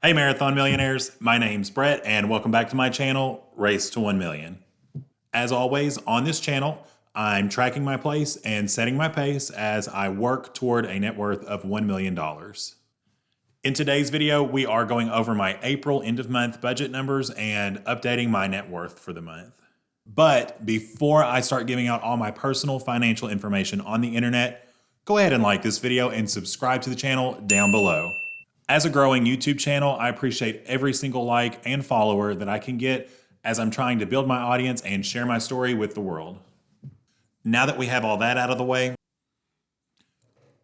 Hey Marathon Millionaires, my name's Brett and welcome back to my channel, Race to 1 Million. As always, on this channel, I'm tracking my place and setting my pace as I work toward a net worth of $1 million. In today's video, we are going over my April end of month budget numbers and updating my net worth for the month. But before I start giving out all my personal financial information on the internet, go ahead and like this video and subscribe to the channel down below. As a growing YouTube channel, I appreciate every single like and follower that I can get as I'm trying to build my audience and share my story with the world. Now that we have all that out of the way,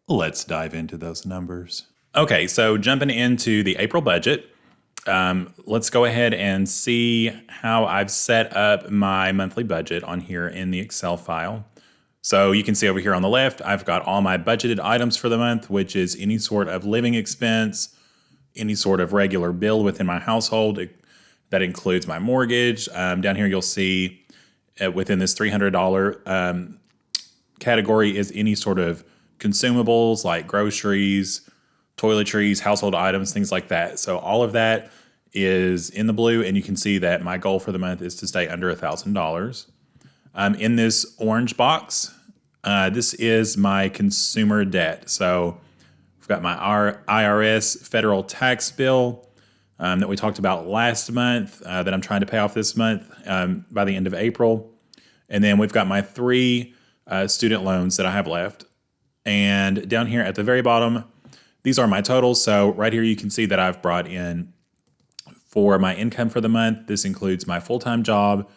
let's dive into those numbers. Okay, so jumping into the April budget, let's go ahead and see how I've set up my monthly budget on here in the Excel file. So you can see over here on the left, I've got all my budgeted items for the month, which is any sort of living expense, any sort of regular bill within my household. That includes my mortgage. Down here, you'll see within this $300 category is any sort of consumables like groceries, toiletries, household items, things like that. So all of that is in the blue, and you can see that my goal for the month is to stay under $1,000. In this orange box, this is my consumer debt. So we've got my IRS federal tax bill that we talked about last month that I'm trying to pay off this month by the end of April. And then we've got my three student loans that I have left. And down here at the very bottom, these are my totals. So right here you can see that I've brought in for my income for the month. This includes my full-time job,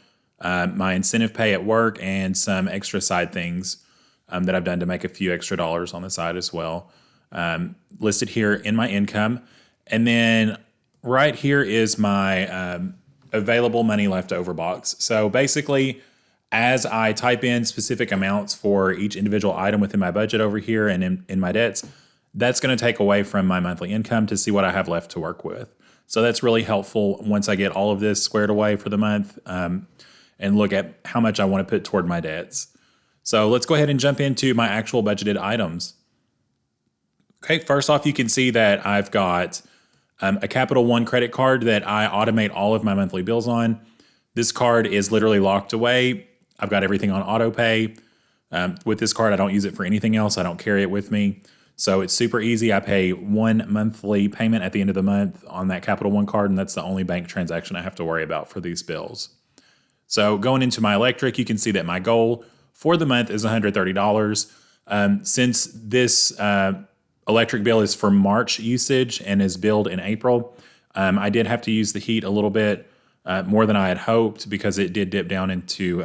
my incentive pay at work, and some extra side things that I've done to make a few extra dollars on the side as well, listed here in my income. And then right here is my available money left over box. So basically, as I type in specific amounts for each individual item within my budget over here and in my debts, that's going to take away from my monthly income to see what I have left to work with. So that's really helpful once I get all of this squared away for the month and look at how much I want to put toward my debts. So let's go ahead and jump into my actual budgeted items. Okay, first off, you can see that I've got a Capital One credit card that I automate all of my monthly bills on. This card is literally locked away. I've got everything on auto pay. With this card, I don't use it for anything else. I don't carry it with me. So it's super easy. I pay one monthly payment at the end of the month on that Capital One card, and that's the only bank transaction I have to worry about for these bills. So going into my electric, you can see that my goal for the month is $130. Since this electric bill is for March usage and is billed in April, I did have to use the heat a little bit more than I had hoped because it did dip down into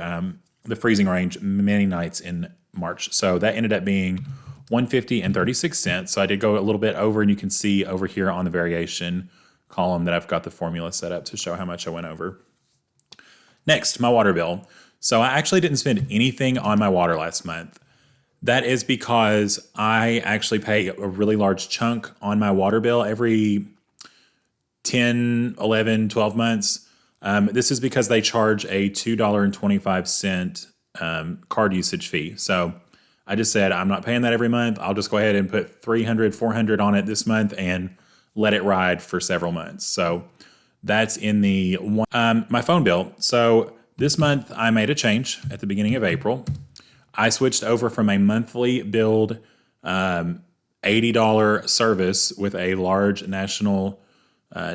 the freezing range many nights in March. So that ended up being $150.36. So I did go a little bit over, and you can see over here on the variation column that I've got the formula set up to show how much I went over. Next, my water bill. So I actually didn't spend anything on my water last month. That is because I actually pay a really large chunk on my water bill every 10, 11, 12 months. This is because they charge a $2.25 card usage fee. So I just said, I'm not paying that every month. I'll just go ahead and put $300, $400 on it this month and let it ride for several months. So that's in the my phone bill. So this month I made a change at the beginning of April. I switched over from a monthly billed $80 service with a large national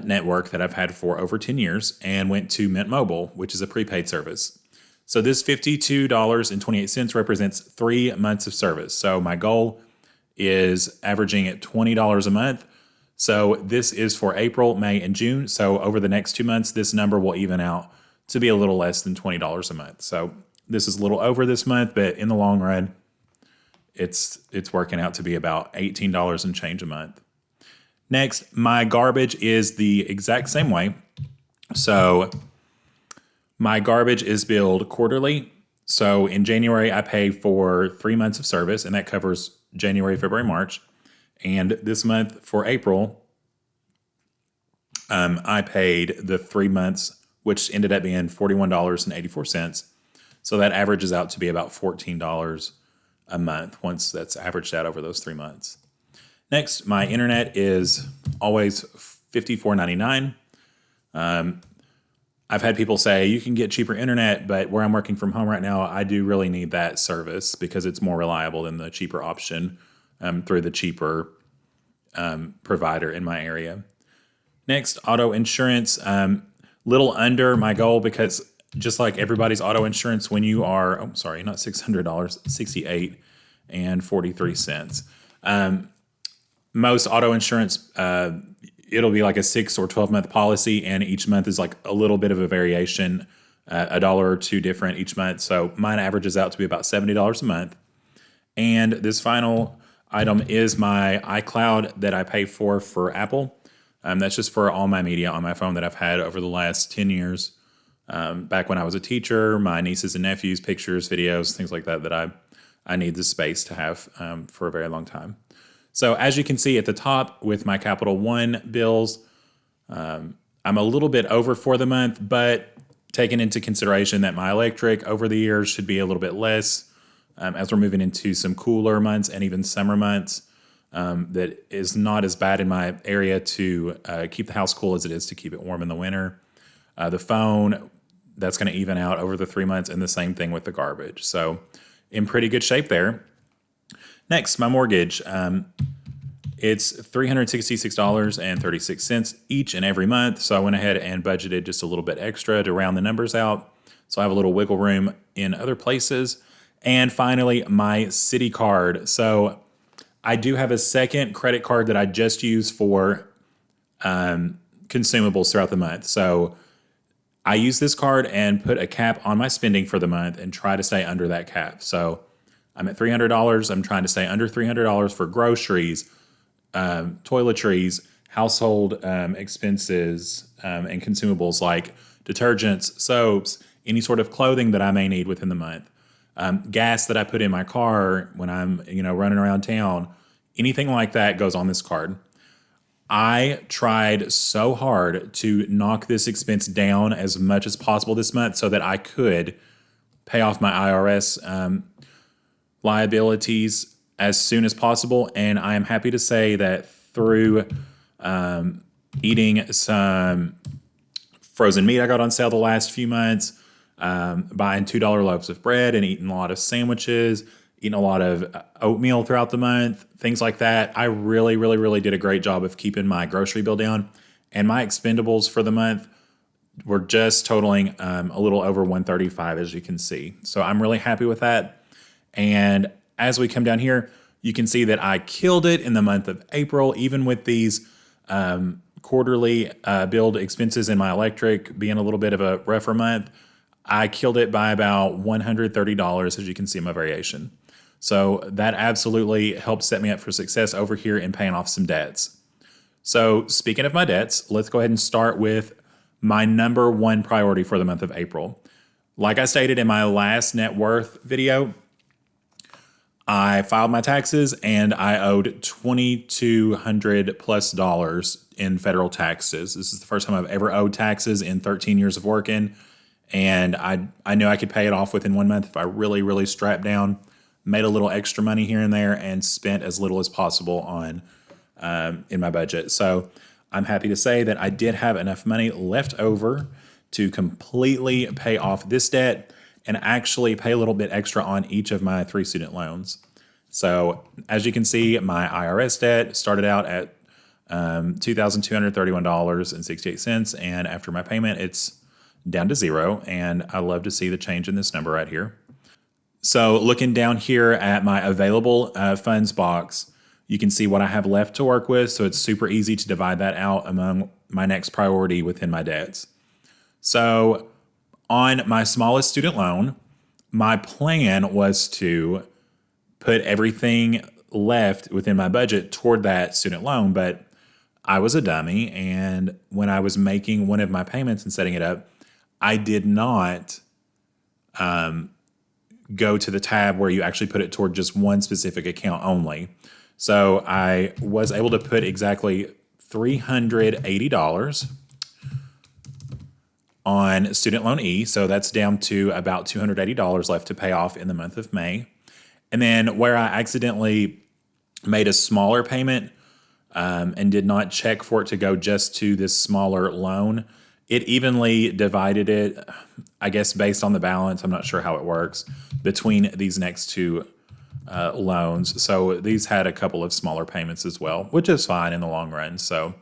network that I've had for over 10 years and went to Mint Mobile, which is a prepaid service. So this $52.28 represents 3 months of service. So my goal is averaging at $20 a month. So this is for April, May, and June. So over the next 2 months, this number will even out to be a little less than $20 a month. So this is a little over this month, but in the long run, it's working out to be about $18 and change a month. Next, my garbage is the exact same way. So my garbage is billed quarterly. So in January, I pay for 3 months of service, and that covers January, February, March. And this month for April, I paid the 3 months, which ended up being $41.84. So that averages out to be about $14 a month once that's averaged out over those 3 months. Next, my internet is always $54.99. I've had people say you can get cheaper internet, but where I'm working from home right now, I do really need that service because it's more reliable than the cheaper option through the cheaper provider in my area. Next, auto insurance, little under my goal because just like everybody's auto insurance, when you are, not $600, $68.43. Most auto insurance, it'll be like a 6 or 12 month policy, and each month is like a little bit of a variation, a dollar or two different each month. So mine averages out to be about $70 a month. And this final item is my iCloud that I pay for Apple. That's just for all my media on my phone that I've had over the last 10 years. Back when I was a teacher, my nieces and nephews, pictures, videos, things like that I need the space to have for a very long time. So as you can see at the top with my Capital One bills, I'm a little bit over for the month, but taking into consideration that my electric over the years should be a little bit less as we're moving into some cooler months and even summer months, that is not as bad in my area to keep the house cool as it is to keep it warm in the winter. The phone, that's going to even out over the 3 months, and the same thing with the garbage. So in pretty good shape there. Next, my mortgage. It's $366.36 each and every month. So I went ahead and budgeted just a little bit extra to round the numbers out. So I have a little wiggle room in other places. And finally, my Citi card. So I do have a second credit card that I just use for consumables throughout the month. So I use this card and put a cap on my spending for the month and try to stay under that cap. So I'm at $300. I'm trying to stay under $300 for groceries, toiletries, household expenses, and consumables like detergents, soaps, any sort of clothing that I may need within the month, gas that I put in my car when I'm running around town, anything like that goes on this card. I tried so hard to knock this expense down as much as possible this month so that I could pay off my IRS liabilities as soon as possible. And I am happy to say that through eating some frozen meat I got on sale the last few months, buying $2 loaves of bread and eating a lot of sandwiches, eating a lot of oatmeal throughout the month, things like that. I really, really, really did a great job of keeping my grocery bill down. And my expendables for the month were just totaling a little over $135, as you can see. So I'm really happy with that. And as we come down here, you can see that I killed it in the month of April, even with these quarterly billed expenses in my electric being a little bit of a rougher month. I killed it by about $130, as you can see in my variation. So that absolutely helped set me up for success over here in paying off some debts. So speaking of my debts, let's go ahead and start with my number one priority for the month of April. Like I stated in my last net worth video, I filed my taxes and I owed $2,200 plus in federal taxes. This is the first time I've ever owed taxes in 13 years of working. And I knew I could pay it off within 1 month if I really, really strapped down, made a little extra money here and there, and spent as little as possible on in my budget. So I'm happy to say that I did have enough money left over to completely pay off this debt and actually pay a little bit extra on each of my 3 student loans. So as you can see, my IRS debt started out at $2,231.68, and after my payment, it's down to $0, and I love to see the change in this number right here. So looking down here at my available funds box, you can see what I have left to work with, so it's super easy to divide that out among my next priority within my debts. So on my smallest student loan, my plan was to put everything left within my budget toward that student loan, but I was a dummy, and when I was making one of my payments and setting it up, I did not go to the tab where you actually put it toward just one specific account only. So I was able to put exactly $380 on Student Loan E. So that's down to about $280 left to pay off in the month of May. And then where I accidentally made a smaller payment and did not check for it to go just to this smaller loan. It evenly divided it, I guess, based on the balance. I'm not sure how it works between these next two loans. So these had a couple of smaller payments as well, which is fine in the long run. So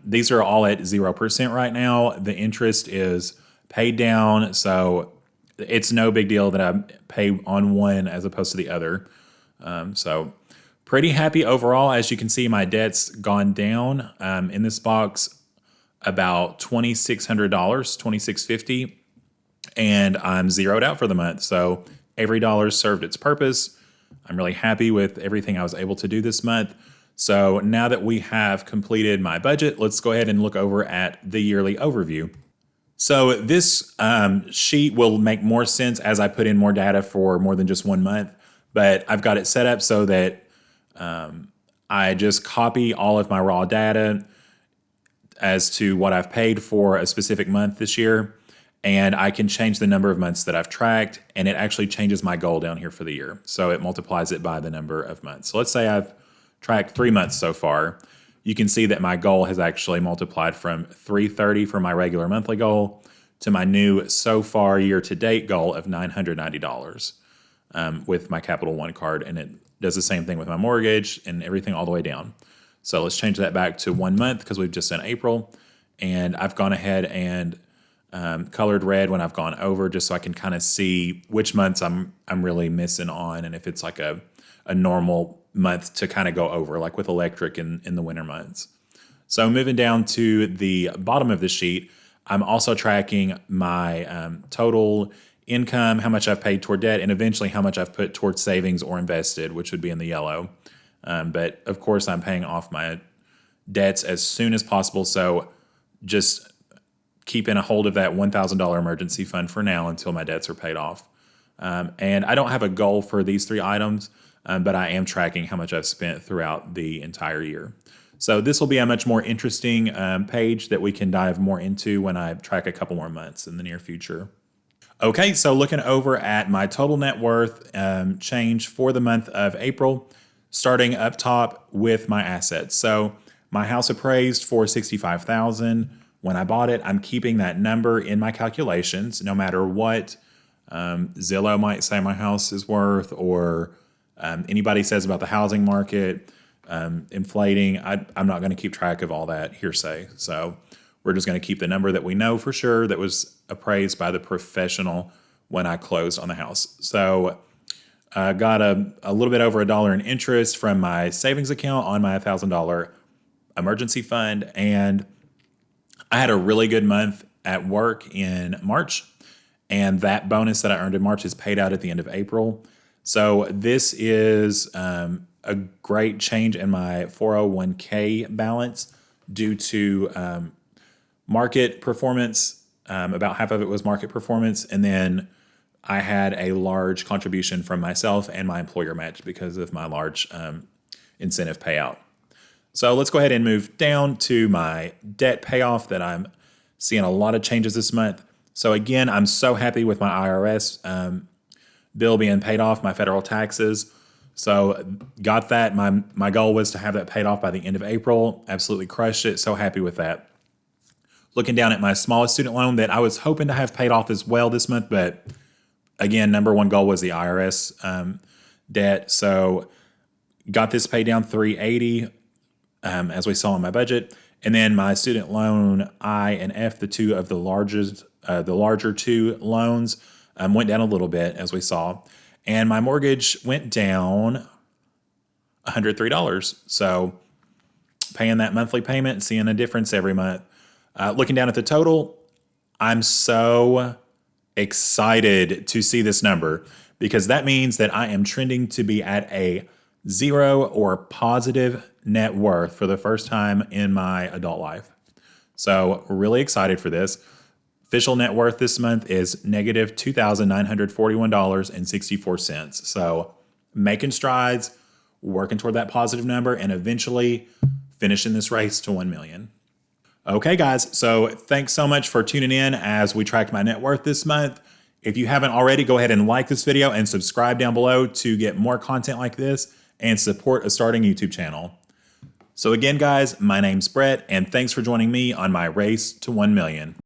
these are all at 0% right now. The interest is paid down. So it's no big deal that I pay on one as opposed to the other. So pretty happy overall. As you can see, my debt's gone down in this box about $2,600, $2,650, and I'm zeroed out for the month. So every dollar served its purpose. I'm really happy with everything I was able to do this month. So now that we have completed my budget, let's go ahead and look over at the yearly overview. So this sheet will make more sense as I put in more data for more than just 1 month, but I've got it set up so that I just copy all of my raw data as to what I've paid for a specific month this year, and I can change the number of months that I've tracked, and it actually changes my goal down here for the year. So it multiplies it by the number of months. So let's say I've tracked 3 months so far. You can see that my goal has actually multiplied from 330 for my regular monthly goal to my new so far year-to-date goal of $990 with my Capital One card, and it does the same thing with my mortgage and everything all the way down. So let's change that back to 1 month because we've just done April. And I've gone ahead and colored red when I've gone over just so I can kind of see which months I'm really missing on and if it's like a normal month to kind of go over, like with electric in the winter months. So moving down to the bottom of the sheet, I'm also tracking my total income, how much I've paid toward debt, and eventually how much I've put towards savings or invested, which would be in the yellow. But of course, I'm paying off my debts as soon as possible. So just keeping a hold of that $1,000 emergency fund for now until my debts are paid off. And I don't have a goal for these 3 items, but I am tracking how much I've spent throughout the entire year. So this will be a much more interesting page that we can dive more into when I track a couple more months in the near future. Okay, so looking over at my total net worth change for the month of April, starting up top with my assets. So my house appraised for $65,000 when I bought it. I'm keeping that number in my calculations, no matter what Zillow might say my house is worth, or anybody says about the housing market inflating. I'm not going to keep track of all that hearsay. So we're just going to keep the number that we know for sure that was appraised by the professional when I closed on the house. So I got a little bit over $1 in interest from my savings account on my $1,000 emergency fund. And I had a really good month at work in March. And that bonus that I earned in March is paid out at the end of April. So this is a great change in my 401k balance due to market performance. About half of it was market performance. And then I had a large contribution from myself and my employer match because of my large incentive payout. So let's go ahead and move down to my debt payoff that I'm seeing a lot of changes this month. So again, I'm so happy with my IRS bill being paid off, my federal taxes. So got that. My goal was to have that paid off by the end of April. Absolutely crushed it. So happy with that. Looking down at my smallest student loan that I was hoping to have paid off as well this month, but again, number one goal was the IRS debt. So got this paid down $380 as we saw in my budget. And then my student loan I and F, the two of the larger two loans, went down a little bit as we saw. And my mortgage went down $103. So paying that monthly payment, seeing a difference every month. Looking down at the total, I'm so excited to see this number because that means that I am trending to be at a 0 or positive net worth for the first time in my adult life. So really excited for this. Official net worth this month is negative $2,941.64. So making strides, working toward that positive number, and eventually finishing this race to 1 million. Okay, guys, so thanks so much for tuning in as we tracked my net worth this month. If you haven't already, go ahead and like this video and subscribe down below to get more content like this and support a starting YouTube channel. So again, guys, my name's Brett, and thanks for joining me on my race to 1 million.